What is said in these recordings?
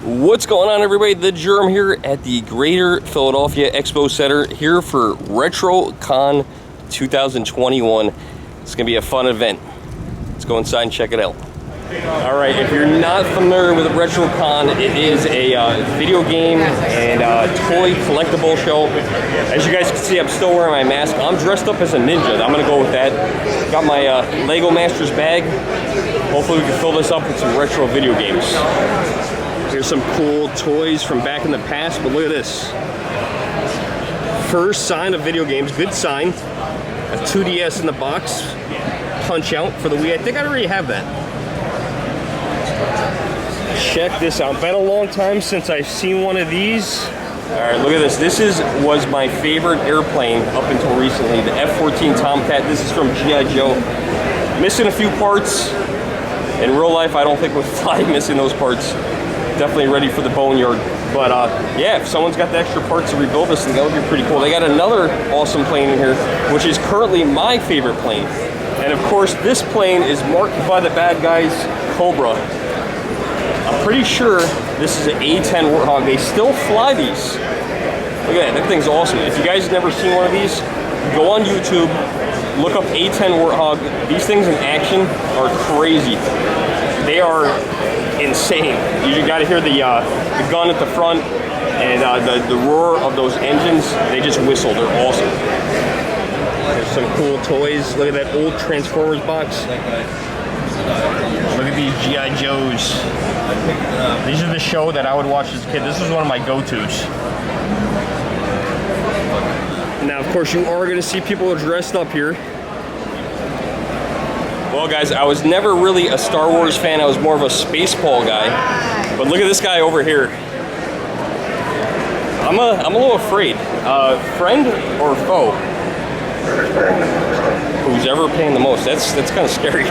What's going on, everybody? The GERM here at the Greater Philadelphia Expo Center here for RetroCon 2021. It's gonna be a fun event. Let's go inside and check it out. All right, if you're not familiar with RetroCon, it is a video game and toy collectible show. As you guys can see, I'm still wearing my mask. I'm dressed up as a ninja. I'm gonna go with that. Got my Lego Masters bag. Hopefully we can fill this up with some retro video games. Here's some cool toys from back in the past, but look at this. First sign of video games, good sign. A 2DS in the box. Punch Out for the Wii. I think I already have that. Check this out. Been a long time since I've seen one of these. All right, look at this. This was my favorite airplane up until recently, the F-14 Tomcat. This is from G.I. Joe. Missing a few parts. In real life, I don't think would fly missing those parts. Definitely ready for the boneyard. But yeah, if someone's got the extra parts to rebuild this thing, that would be pretty cool. They got another awesome plane in here, which is currently my favorite plane. And of course, this plane is marked by the bad guys, Cobra. I'm pretty sure this is an A10 Warthog. They still fly these. Look at that, that thing's awesome. If you guys have never seen one of these, go on YouTube, look up A10 Warthog. These things in action are crazy. They are insane. You gotta hear the gun at the front and the roar of those engines. They just whistle, they're awesome. There's some cool toys. Look at that old Transformers box. Look at these G.I. Joes. These are the show that I would watch as a kid. This is one of my go-tos. Now, of course, you are going to see people dressed up here. Well, guys, I was never really a Star Wars fan. I was more of a Spaceball guy. But look at this guy over here. I'm a little afraid. Friend or foe? Who's ever paying the most? That's kind of scary.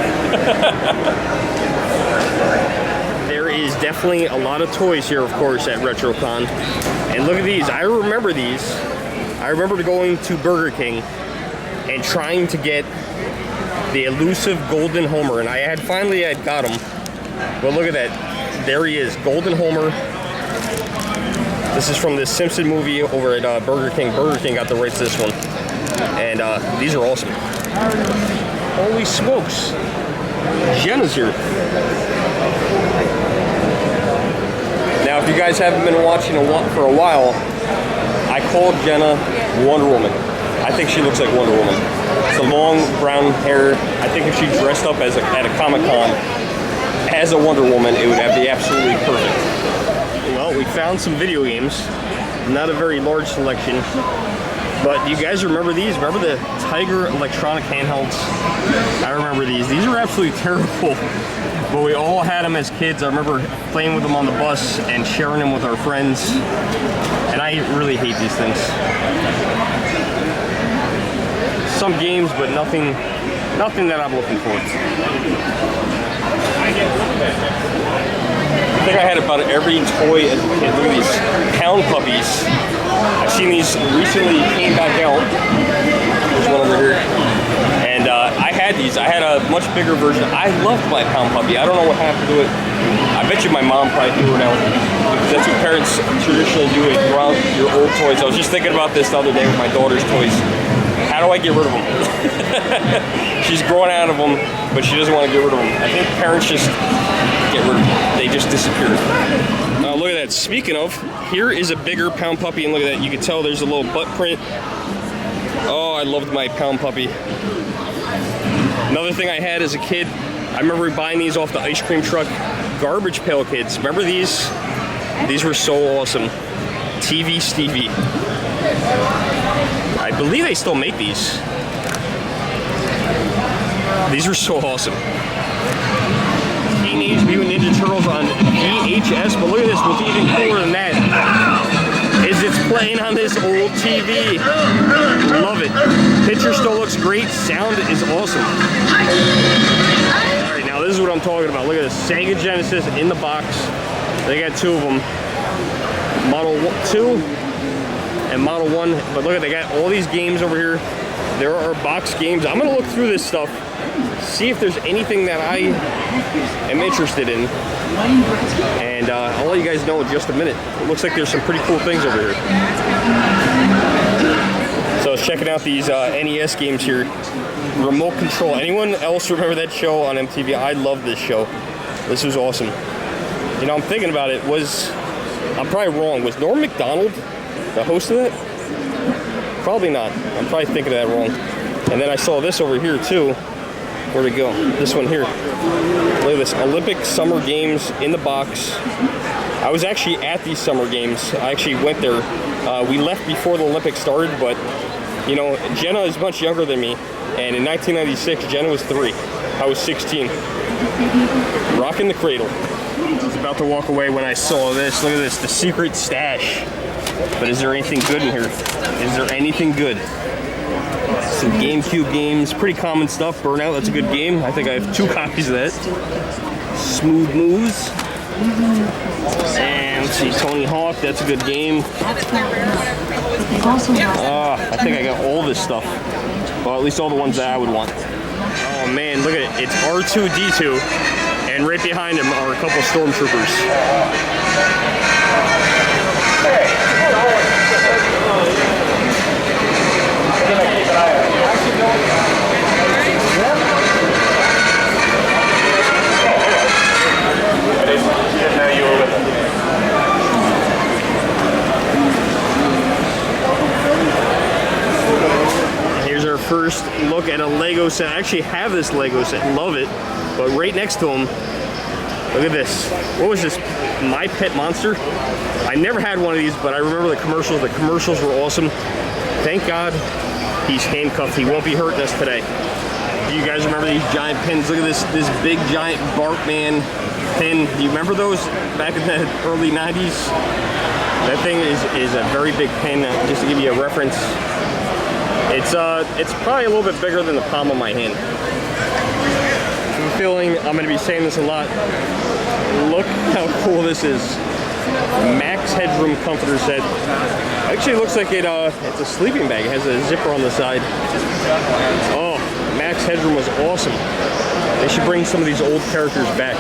There is definitely a lot of toys here, of course, at RetroCon. And look at these. I remember these. I remember going to Burger King and trying to get the elusive Golden Homer, and I finally got him. But look at that. There he is, Golden Homer. This is from the Simpson movie over at Burger King. Burger King got the rights to this one. And these are awesome. Holy smokes. Jenna's here. Now, if you guys haven't been watching for a while, I called Jenna Wonder Woman. I think she looks like Wonder Woman. It's the long brown hair. I think if she dressed up at a Comic-Con as a Wonder Woman, it would be absolutely perfect. Well, we found some video games. Not a very large selection. But do you guys remember these? Remember the Tiger electronic handhelds? I remember these. These are absolutely terrible. But we all had them as kids. I remember playing with them on the bus and sharing them with our friends. And I really hate these things. Some games, but nothing that I'm looking forward to. I think I had about every toy as a kid. Look at these Pound Puppies. I've seen these recently, came back out. There's one over here. And I had these. I had a much bigger version. I loved my Pound Puppy. I don't know what happened to it. I bet you my mom probably threw it out. Because that's what parents traditionally do, is throw out your old toys. I was just thinking about this the other day with my daughter's toys. How do I get rid of them? She's growing out of them, but she doesn't want to get rid of them. I think parents just get rid of them. They just disappear. Look at that. Speaking of, here is a bigger Pound Puppy, and look at that. You can tell there's a little butt print. Oh, I loved my Pound Puppy. Another thing I had as a kid, I remember buying these off the ice cream truck. Garbage Pail Kids. Remember these? These were so awesome. TV Stevie. I believe they still make these. These were so awesome. Teenage Mutant Ninja Turtles on VHS, but look at this, what's even cooler than that is it's playing on this old TV. Love it. Picture still looks great, sound is awesome. Alright, now this is what I'm talking about. Look at this, Sega Genesis in the box. They got two of them. Model 2 and Model 1, but look at, they got all these games over here. There are box games. I'm gonna look through this stuff, see if there's anything that I am interested in. And I'll let you guys know in just a minute. It looks like there's some pretty cool things over here. So I was checking out these NES games here. Remote Control. Anyone else remember that show on MTV? I love this show. This was awesome. You know, I'm thinking about it. I'm probably wrong. Was Norm Macdonald the host of that? Probably not. I'm probably thinking of that wrong. And then I saw this over here too. Where'd it go? This one here. Look at this. Olympic Summer Games in the box. I was actually at these summer games. I actually went there. We left before the Olympics started, but you know, Jenna is much younger than me. And in 1996, Jenna was 3. I was 16. Rocking the cradle. I was about to walk away when I saw this. Look at this, the secret stash. But is there anything good in here? Is there anything good? Some GameCube games, pretty common stuff. Burnout, that's a good game. I think I have 2 copies of that. Smooth Moves. And let's see, Tony Hawk, that's a good game. I think I got all this stuff. Well, at least all the ones that I would want. Oh man, look at it. It's R2-D2, and right behind him are a couple stormtroopers. First look at a Lego set. I actually have this Lego set, love it, but right next to him, look at this. What was this? My Pet Monster? I never had one of these, but I remember the commercials. The commercials were awesome. Thank God he's handcuffed. He won't be hurting us today. Do you guys remember these giant pins? Look at this big giant Bartman pin. Do you remember those back in the early 90s? That thing is a very big pin, just to give you a reference. It's probably a little bit bigger than the palm of my hand. I have a feeling I'm going to be saying this a lot. Look how cool this is. Max Headroom comforter set. Actually, it looks like it's a sleeping bag. It has a zipper on the side. Oh, Max Headroom was awesome. They should bring some of these old characters back.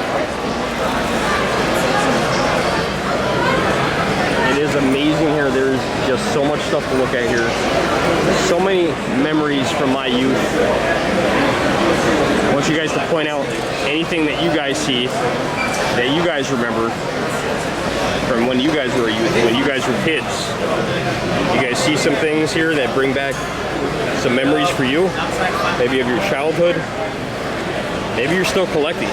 It is amazing here. There's just so much stuff to look at here. So many memories from my youth. I want you guys to point out anything that you guys see, that you guys remember from when you guys were a youth, when you guys were kids. You guys see some things here that bring back some memories for you, maybe of your childhood. Maybe you're still collecting.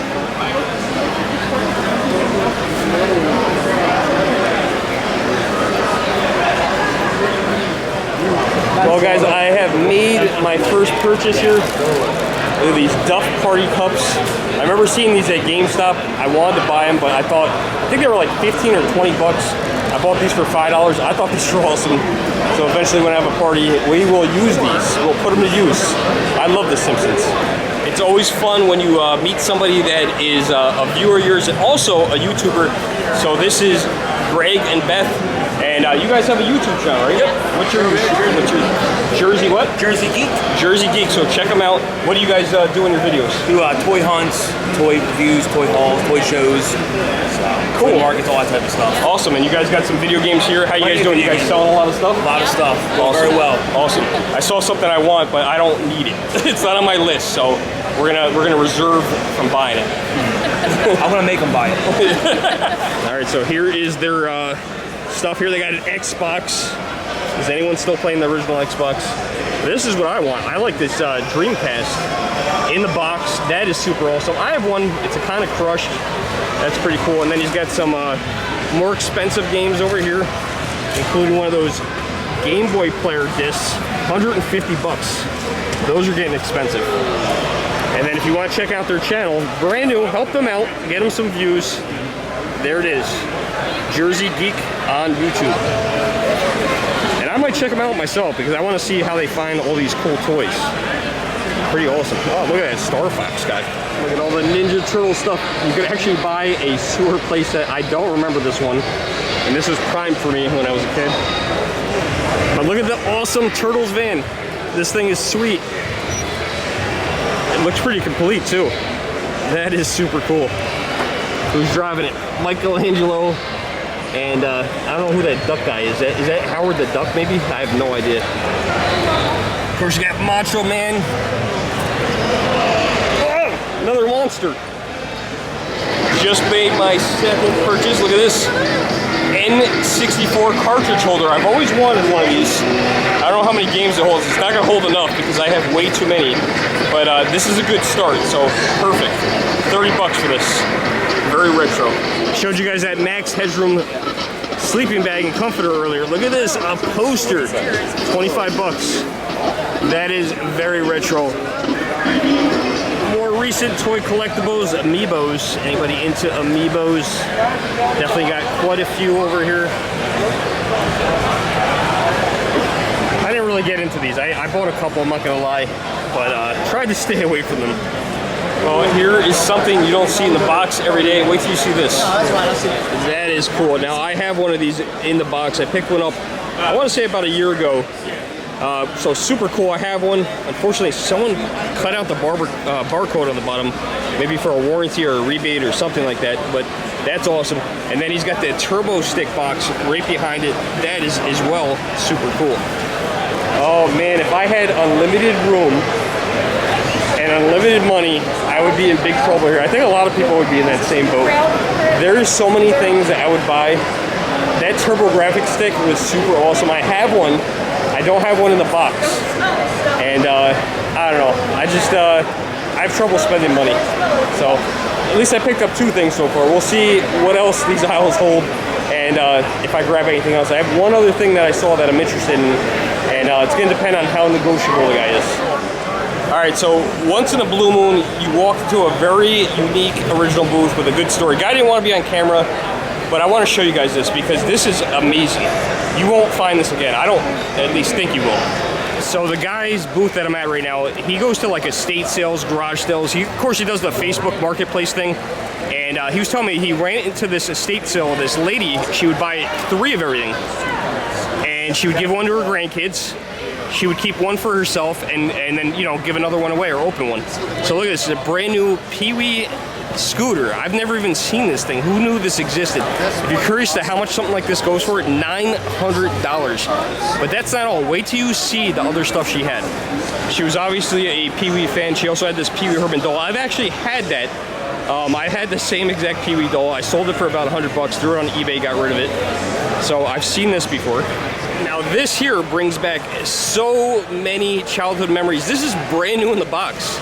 Well guys, I have made my first purchase here. Look at these Duff Party Cups. I remember seeing these at GameStop. I wanted to buy them, but I think they were like 15 or 20 bucks. I bought these for $5. I thought these were awesome. So eventually when I have a party, we will use these. We'll put them to use. I love The Simpsons. It's always fun when you meet somebody that is a viewer of yours and also a YouTuber. So this is Greg and Beth. And you guys have a YouTube channel, right? Yep. What's your Jersey what? Jersey Geek. Jersey Geek. So check them out. What do you guys do in your videos? Do toy hunts, toy reviews, toy hauls, toy shows, cool markets, all that type of stuff. Awesome. And you guys got some video games here. How you guys doing? You guys selling a lot of stuff? A lot of stuff. Awesome. Very well. Awesome. I saw something I want, but I don't need it. It's not on my list, so we're gonna reserve from buying it. I'm gonna make them buy it. All right. So here is their stuff here. They got an Xbox. Is anyone still playing the original Xbox? This is what I want. I like this Dreamcast in the box. That is super awesome. I have one. It's a kind of crushed. That's pretty cool. And then he's got some more expensive games over here, including one of those Game Boy player discs. 150 bucks. Those are getting expensive. And then if you want to check out their channel, brand new, help them out, get them some views. There it is. Jersey Geek on YouTube. And I might check them out myself because I want to see how they find all these cool toys. Pretty awesome. Oh, look at that Star Fox guy. Look at all the Ninja Turtle stuff. You could actually buy a sewer playset. I don't remember this one. And this was prime for me when I was a kid. But look at the awesome Turtles van. This thing is sweet. It looks pretty complete too. That is super cool. Who's driving it? Michelangelo. And I don't know who that duck guy is. Is that Howard the Duck maybe? I have no idea. Of course you got Macho Man. Oh, another monster. Just made my second purchase. Look at this. N64 Cartridge Holder. I've always wanted one of these. I don't know how many games it holds. It's not gonna hold enough because I have way too many. But this is a good start, so perfect. 30 bucks for this. Very retro. Showed you guys that Max Headroom sleeping bag and comforter earlier. Look at this, a poster. 25 bucks. That is very retro. More recent toy collectibles, amiibos. Anybody into amiibos? Definitely got quite a few over here. I didn't really get into these. I bought a couple, I'm not gonna lie, but tried to stay away from them. Well, here is something you don't see in the box every day. Wait till you see this. That is cool. Now, I have one of these in the box. I picked one up, I want to say about a year ago. So super cool. I have one. Unfortunately, someone cut out the barcode on the bottom, maybe for a warranty or a rebate or something like that. But that's awesome. And then he's got the turbo stick box right behind it. That is as well super cool. Oh man, if I had unlimited room and unlimited money, I would be in big trouble here. I think a lot of people would be in that same boat. There's so many things that I would buy. That TurboGrafx stick was super awesome. I have one. I don't have one in the box. And I don't know. I have trouble spending money. So at least I picked up two things so far. We'll see what else these aisles hold. And if I grab anything else. I have one other thing that I saw that I'm interested in. And it's going to depend on how negotiable the guy is. Alright, so once in a blue moon, you walk into a very unique original booth with a good story. Guy didn't want to be on camera, but I want to show you guys this because this is amazing. You won't find this again. I don't at least think you will. So the guy's booth that I'm at right now, he goes to like estate sales, garage sales. Of course, he does the Facebook Marketplace thing. And he was telling me he ran into this estate sale. This lady, she would buy 3 of everything. And she would give one to her grandkids. She would keep one for herself and then, you know, give another one away or open one. So look at this, it's a brand new Peewee Scooter. I've never even seen this thing. Who knew this existed? If you're curious to how much something like this goes for, $900. But that's not all. Wait till you see the other stuff she had. She was obviously a Peewee fan. She also had this Pee Wee Herman doll. I've actually had that. I had the same exact Peewee doll. I sold it for about 100 bucks, threw it on eBay, got rid of it. So I've seen this before. Now this here brings back so many childhood memories. This is brand new in the box.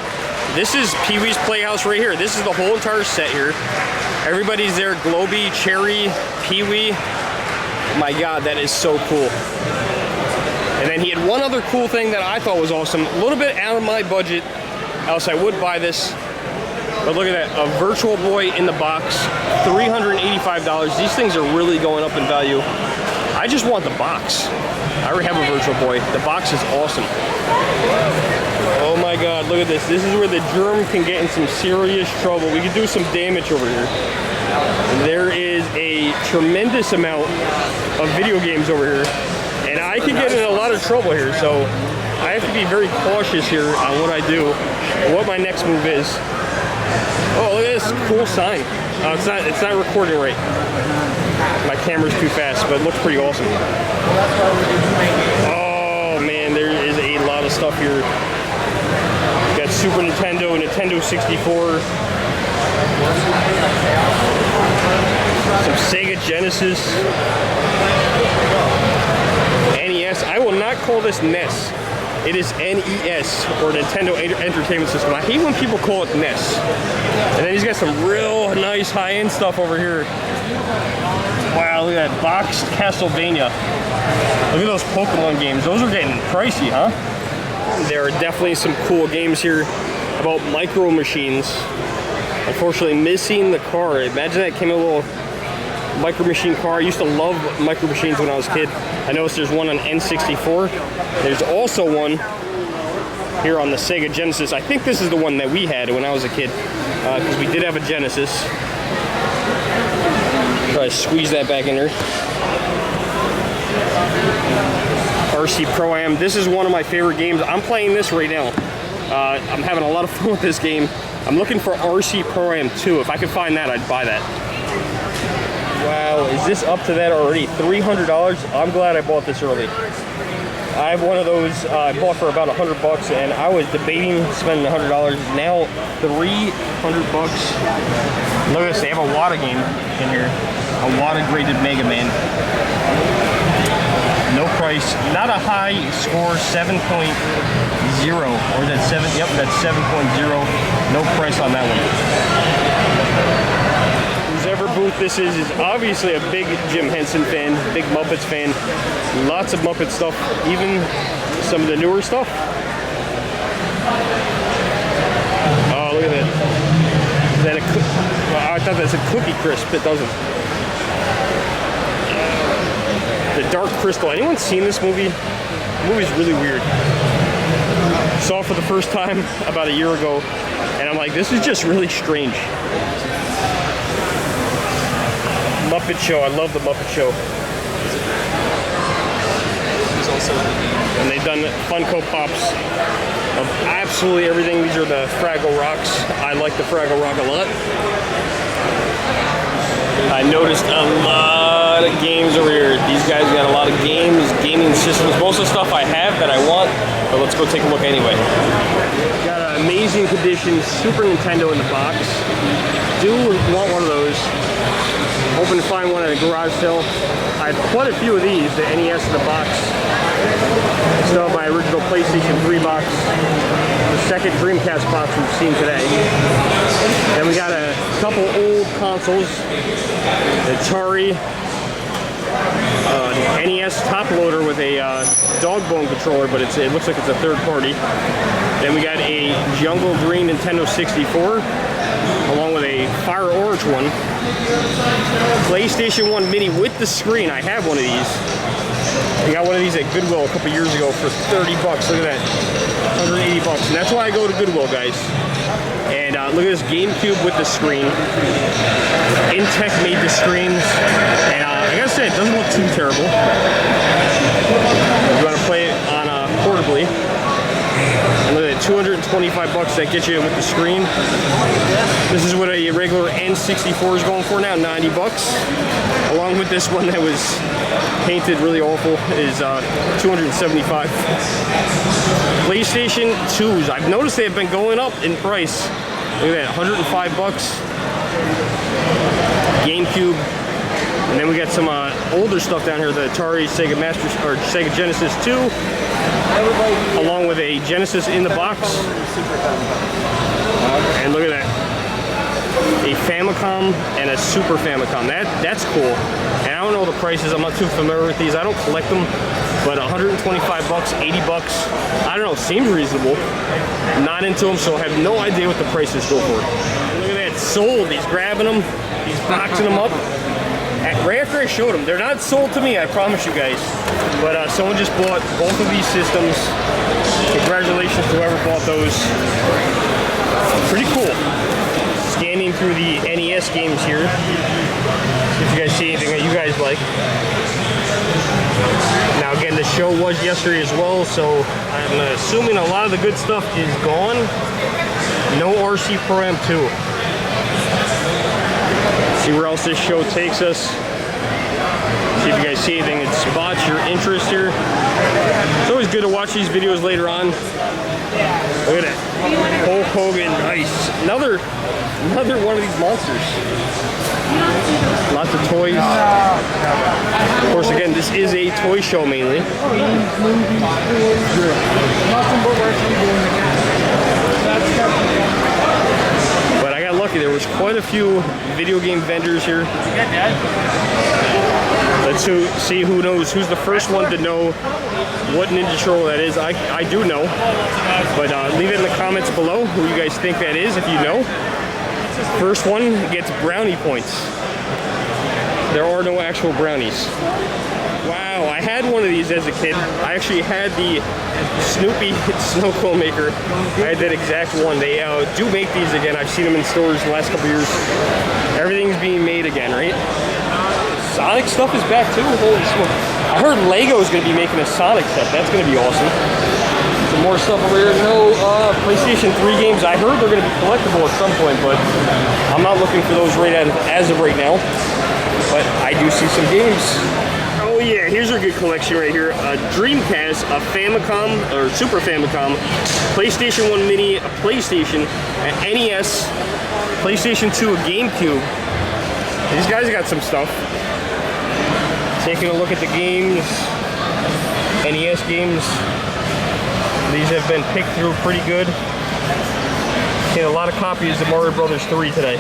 This is Pee-wee's Playhouse right here. This is the whole entire set here. Everybody's there, Globey, Cherry, Pee-wee. My God, that is so cool. And then he had one other cool thing that I thought was awesome. A little bit out of my budget, else I would buy this. But look at that, a Virtual Boy in the box, $385. These things are really going up in value. I just want the box. I already have a Virtual Boy. The box is awesome. Oh my God, look at this. This is where the GERM can get in some serious trouble. We could do some damage over here. There is a tremendous amount of video games over here. And I can get in a lot of trouble here. So I have to be very cautious here on what I do, what my next move is. Oh, look at this cool sign. It's not recording right. My camera's too fast, but it looks pretty awesome. Oh man, there is a lot of stuff here. You got Super Nintendo, Nintendo 64, some Sega Genesis, NES. I will not call this NES. It is NES, or Nintendo Entertainment System. I hate when people call it NES. And then he's got some real nice high-end stuff over here. Wow, look at that boxed Castlevania. Look at those Pokemon games. Those are getting pricey, huh? There are definitely some cool games here about micro machines. Unfortunately, missing the car. Imagine that came in a little micro machine car. I used to love micro machines when I was a kid. I noticed there's one on N64. There's also one here on the Sega Genesis. I think this is the one that we had when I was a kid, because we did have a Genesis. Try to squeeze that back in there. RC Pro-Am. This is one of my favorite games. I'm playing this right now. I'm having a lot of fun with this game. I'm looking for RC Pro-Am 2. If I could find that, I'd buy that. Wow, is this up to that already? $300? I'm glad I bought this early. I have one of those I bought for about $100, and I was debating spending $100. Now $300. Look at this, they have a WATA game in here. A WATA graded Mega Man. No price, not a high score, 7.0, or that's 7, yep, that's 7.0. No price on that one. Whoever booth this is obviously a big Jim Henson fan, big Muppets fan. Lots of Muppet stuff, even some of the newer stuff. Oh, look at that. Is that a well, I thought that's a Cookie Crisp, it doesn't. The Dark Crystal. Anyone seen this movie? The movie's really weird. Saw it for the first time about a year ago, and I'm like, this is just really strange. Muppet Show. I love the Muppet Show. And they've done Funko Pops of absolutely everything. These are the Fraggle Rocks. I like the Fraggle Rock a lot. I noticed a lot of games over here. These guys got a lot of games, gaming systems. Most of the stuff I have that I want, but let's go take a look anyway. Got an amazing condition Super Nintendo in the box. Do want one of those. Hoping to find one at a garage sale. I have quite a few of these, the NES in the box. Still have my original PlayStation 3 box. The second Dreamcast box we've seen today. Then we got a couple old consoles. The Atari, NES top loader with a dog bone controller, but it looks like it's a third party. Then we got a Jungle Green Nintendo 64, along with a Fire Orange one. PlayStation 1 Mini with the screen. I have one of these. I got one of these at Goodwill a couple years ago for $30. Look at that, $180, and that's why I go to Goodwill, guys. And look at this GameCube with the screen. Intech made the screens, and I gotta say, it doesn't look too terrible. If you want to play it on portably. And look at that, $225 that gets you with the screen. This is what a regular N64 is going for now, $90. Along with this one that was painted really awful is $275. PlayStation 2s. I've noticed they've been going up in price. Look at that, $105. GameCube. And then we got some older stuff down here, the Atari, Sega Genesis 2, along with a Genesis in the box. And look at that, a Famicom and a Super Famicom. That's cool. And I don't know the prices. I'm not too familiar with these. I don't collect them, but $125, $80. I don't know. Seems reasonable. Not into them, so I have no idea what the prices go for. Look at that, sold. He's grabbing them. He's boxing them up. Right after I showed them, they're not sold to me, I promise you guys. But someone just bought both of these systems. Congratulations to whoever bought those. Pretty cool. Scanning through the NES games here. See if you guys see anything that you guys like. Now again, the show was yesterday as well, so I'm assuming a lot of the good stuff is gone. No RC Pro-Am 2. See where else this show takes us. See if you guys see anything that spots your interest here. It's always good to watch these videos later on. Look at that. Hulk Hogan, nice. Another one of these monsters. Lots of toys. Of course, again, this is a toy show mainly. But I got lucky. There was quite a few video game vendors here. Let's see who knows. Who's the first one to know what Ninja Turtle that is? I do know. But leave it in the comments below who you guys think that is if you know. First one gets brownie points. There are no actual brownies. Wow, I had one of these as a kid. I actually had the Snoopy Snow Cone Maker. I had that exact one. They do make these again. I've seen them in stores the last couple years. Everything's being made again, right? Sonic stuff is back too. Holy smoke. I heard Lego's going to be making a Sonic set. That's going to be awesome. Some More stuff over here. No PlayStation 3 games. I heard they're going to be collectible at some point, but I'm not looking for those right as of right now. But I do see some games. Oh yeah, here's a good collection right here. A Dreamcast, a Famicom, or Super Famicom, PlayStation 1 Mini, a PlayStation, an NES, PlayStation 2, a GameCube. These guys got some stuff. Taking a look at the games, NES games. These have been picked through pretty good. Getting a lot of copies of Mario Brothers 3 today.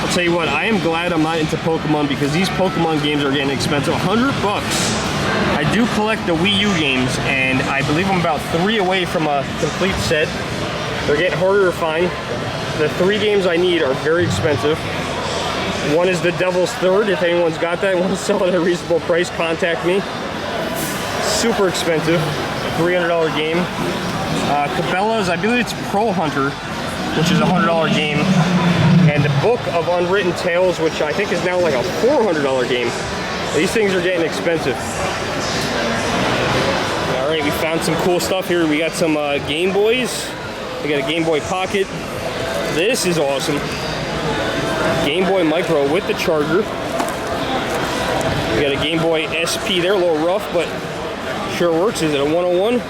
I'll tell you what, I am glad I'm not into Pokemon because these Pokemon games are getting expensive. 100 bucks. I do collect the Wii U games, and I believe I'm about 3 away from a complete set. They're getting harder to find. The 3 games I need are very expensive. One is the Devil's Third. If anyone's got that and wants to sell it at a reasonable price, contact me. Super expensive, $300 game. Cabela's, I believe it's Pro Hunter, which is a $100 game. And the Book of Unwritten Tales, which I think is now like a $400 game. These things are getting expensive. All right, we found some cool stuff here. We got some Game Boys. We got a Game Boy Pocket. This is awesome. Game Boy Micro with the charger. We got a Game Boy SP there, a little rough, but sure works. Is it a 101?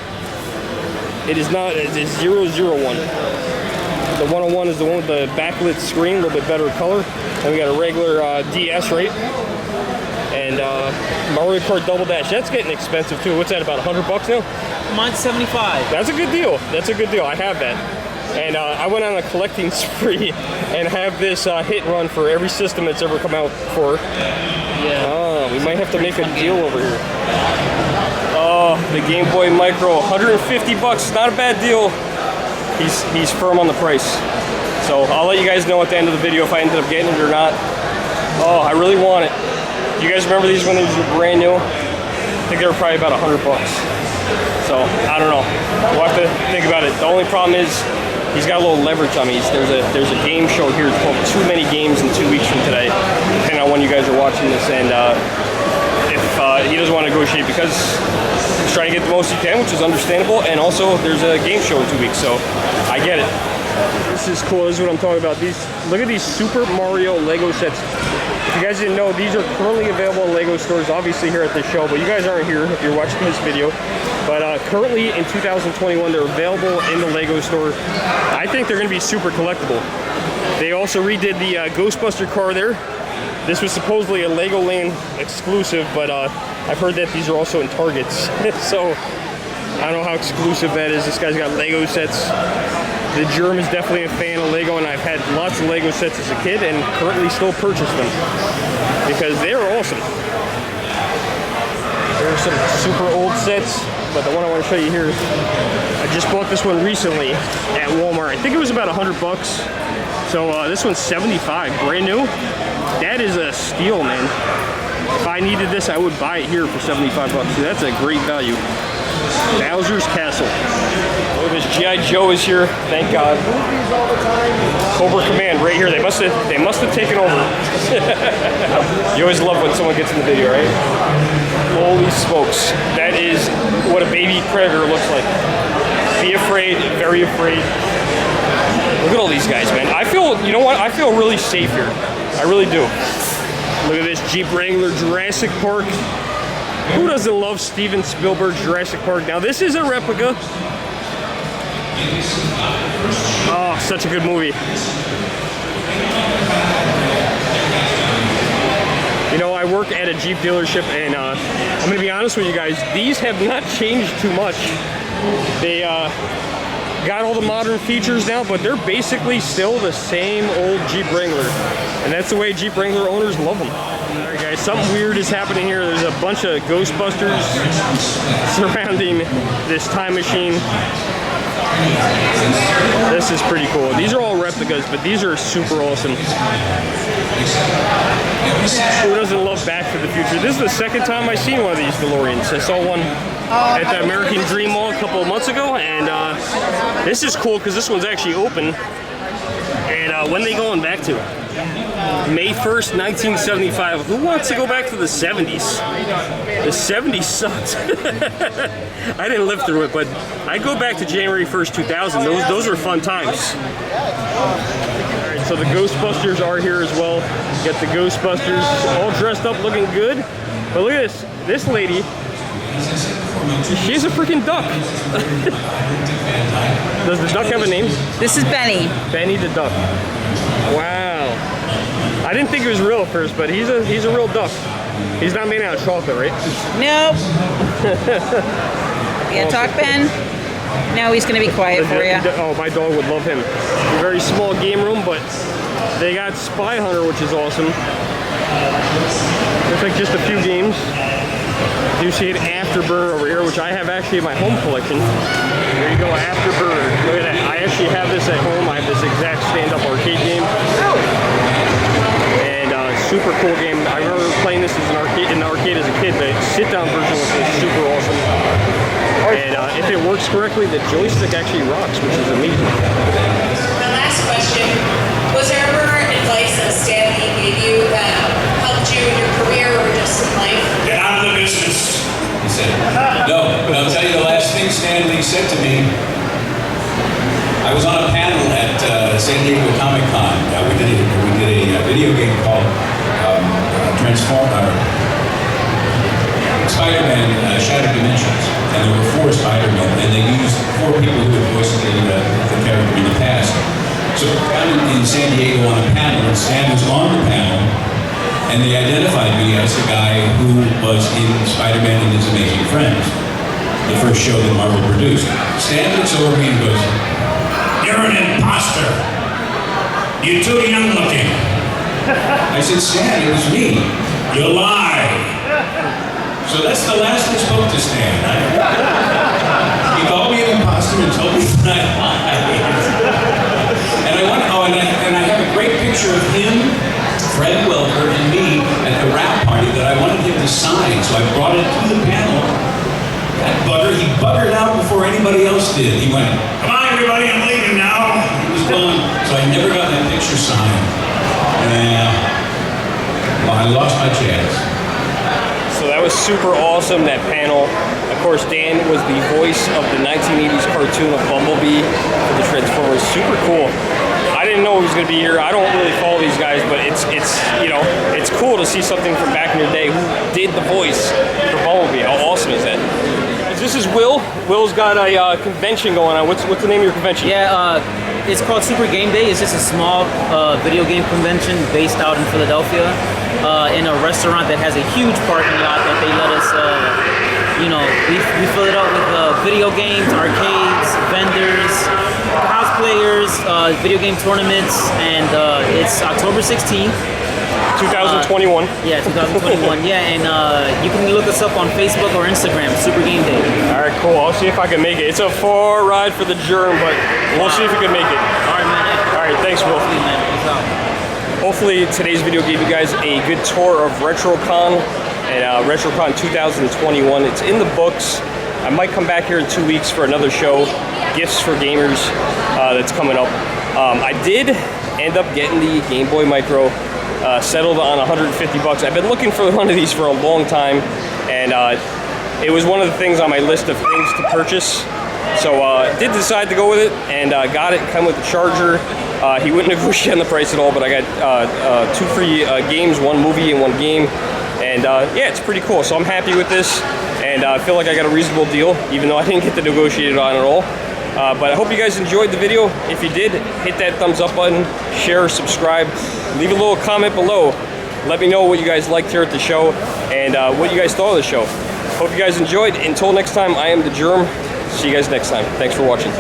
It is not. It is 001. The 101 is the one with the backlit screen, a little bit better color. And we got a regular DS, right? And Mario Kart Double Dash. That's getting expensive too. What's that, about 100 bucks now? Mine's 75. That's a good deal. That's a good deal. I have that. And I went on a collecting spree and have this hit and run for every system that's ever come out for. Yeah. Oh, we might have to make a deal over here. Oh, the Game Boy Micro, 150 bucks. Not a bad deal. He's firm on the price. So I'll let you guys know at the end of the video if I ended up getting it or not. Oh, I really want it. You guys remember these when these were brand new? I think they were probably about 100 bucks. So I don't know. We'll have to think about it. The only problem is he's got a little leverage on me. There's a game show here. It's called Too Many Games in 2 weeks from today, depending on when you guys are watching this. And if he doesn't want to negotiate because he's trying to get the most he can, which is understandable. And also, there's a game show in 2 weeks, so I get it. This is cool. This is what I'm talking about. Look at these Super Mario Lego sets. If you guys didn't know, these are currently available in Lego stores, obviously here at this show, but you guys aren't here if you're watching this video. But currently in 2021, they're available in the Lego store. I think they're going to be super collectible. They also redid the Ghostbuster car there. This was supposedly a Legoland exclusive, but I've heard that these are also in Targets. So I don't know how exclusive that is. This guy's got Lego sets. The GERM is definitely a fan of Lego, and I've had lots of Lego sets as a kid and currently still purchase them because they're awesome. There are some super old sets, but the one I want to show you here is I just bought this one recently at Walmart. I think it was about 100 bucks. So this one's 75, brand new. That is a steal, man. If I needed this, I would buy it here for 75 bucks. So that's a great value. Bowser's Castle. Oh, this G.I. Joe is here, thank God. Cobra Command right here. They must have taken over. You always love when someone gets in the video, right? Holy smokes. That is what a baby predator looks like. Be afraid, very afraid. Look at all these guys, man. I feel, you know what? I feel really safe here. I really do. Look at this Jeep Wrangler, Jurassic Park. Who doesn't love Steven Spielberg's Jurassic Park? Now, this is a replica. Oh, such a good movie. You know, I work at a Jeep dealership, and I'm going to be honest with you guys. These have not changed too much. They got all the modern features now, but they're basically still the same old Jeep Wrangler. And that's the way Jeep Wrangler owners love them. All right, guys, something weird is happening here. There's a bunch of Ghostbusters surrounding this time machine. This is pretty cool. These are all replicas, but these are super awesome. Who doesn't love Back to the Future? This is the second time I've seen one of these DeLoreans. I saw one at the American Dream Mall a couple of months ago, and this is cool because this one's actually open. And when are they going back to? May 1st, 1975. Who wants to go back to the 70s? The 70s sucked. I didn't live through it, but I'd go back to January 1st, 2000. Those were fun times. Alright, so the Ghostbusters are here as well. Get the Ghostbusters all dressed up, looking good. But look at this. This lady, she's a freaking duck. Does the duck have a name? This is Benny. Benny the duck. Wow. I didn't think he was real at first, but he's a real duck. He's not made out of chocolate, right? Nope. Yeah, talk, Ben. No, he's gonna be quiet for you. Oh, my dog would love him. A very small game room, but they got Spy Hunter, which is awesome. Looks like just a few games. You see an Afterburner over here, which I have actually in my home collection. There you go, Afterburner. Look at that. I actually have this at home. I have this exact stand-up arcade game. And super cool game. I remember playing this as in the arcade as a kid. The sit-down version was super awesome. And if it works correctly, the joystick actually rocks, which is amazing. My last question, was there ever advice that Stan Lee gave you that helped you in your career or just in life? Get out of the business, he said. No, but I'll tell you the last thing Stan Lee said to me. I was on a panel at San Diego Comic Con. We did a video game called Spider-Man Shattered Dimensions. And there were 4 Spider-Men, and they used 4 people who had voiced the character in the past. So I'm in San Diego on a panel, and Stan was on the panel, and they identified me as the guy who was in Spider-Man and His Amazing Friends, the first show that Marvel produced. Stan looks over me and goes, "You're an imposter. You're too young looking." I said, "Stan, it was me." "You lie." So that's the last I spoke to Stan. He called me an imposter and told me that I lied. And I have a great picture of him, Fred Welker, and me at the wrap party that I wanted him to sign. So I brought it to the panel. That bugger, he buggered out before anybody else did. He went, "Come on, everybody, I'm leaving now." He was gone. So I never got that picture signed. Well, I lost my chance. So that was super awesome, that panel. Of course, Dan was the voice of the 1980s cartoon of Bumblebee for the Transformers. Super cool. I didn't know he was going to be here. I don't really follow these guys, but it's you know, it's cool to see something from back in your day. Who did the voice for Bumblebee? How awesome is that? This is Will. Will's got a convention going on. What's the name of your convention? Yeah, it's called Super Game Day. It's just a small video game convention based out in Philadelphia in a restaurant that has a huge parking lot that they let us, we fill it up with video games, arcades, vendors, cosplayers, video game tournaments, and it's October 16th. 2021. Yeah, 2021. Yeah, and you can look us up on Facebook or Instagram, Super Game Day. All right, cool. I'll see if I can make it. It's a far ride for the GERM, but we'll see if we can make it. All right, man. All right, thanks, Will. Hopefully today's video gave you guys a good tour of RetroCon and RetroCon 2021. It's in the books. I might come back here in 2 weeks for another show, Gifts for Gamers, that's coming up. I did end up getting the Game Boy Micro. Settled on 150 bucks. I've been looking for one of these for a long time, and it was one of the things on my list of things to purchase. So did decide to go with it, and got it. Come with the charger. He wouldn't negotiate on the price at all, but I got 2 free games, 1 movie and 1 game, and yeah, it's pretty cool. So I'm happy with this, and I feel like I got a reasonable deal, even though I didn't get to negotiate it on at all. But I hope you guys enjoyed the video. If you did, hit that thumbs up button, share, subscribe, leave a little comment below. Let me know what you guys liked here at the show and what you guys thought of the show. Hope you guys enjoyed. Until next time, I am the GERM. See you guys next time. Thanks for watching.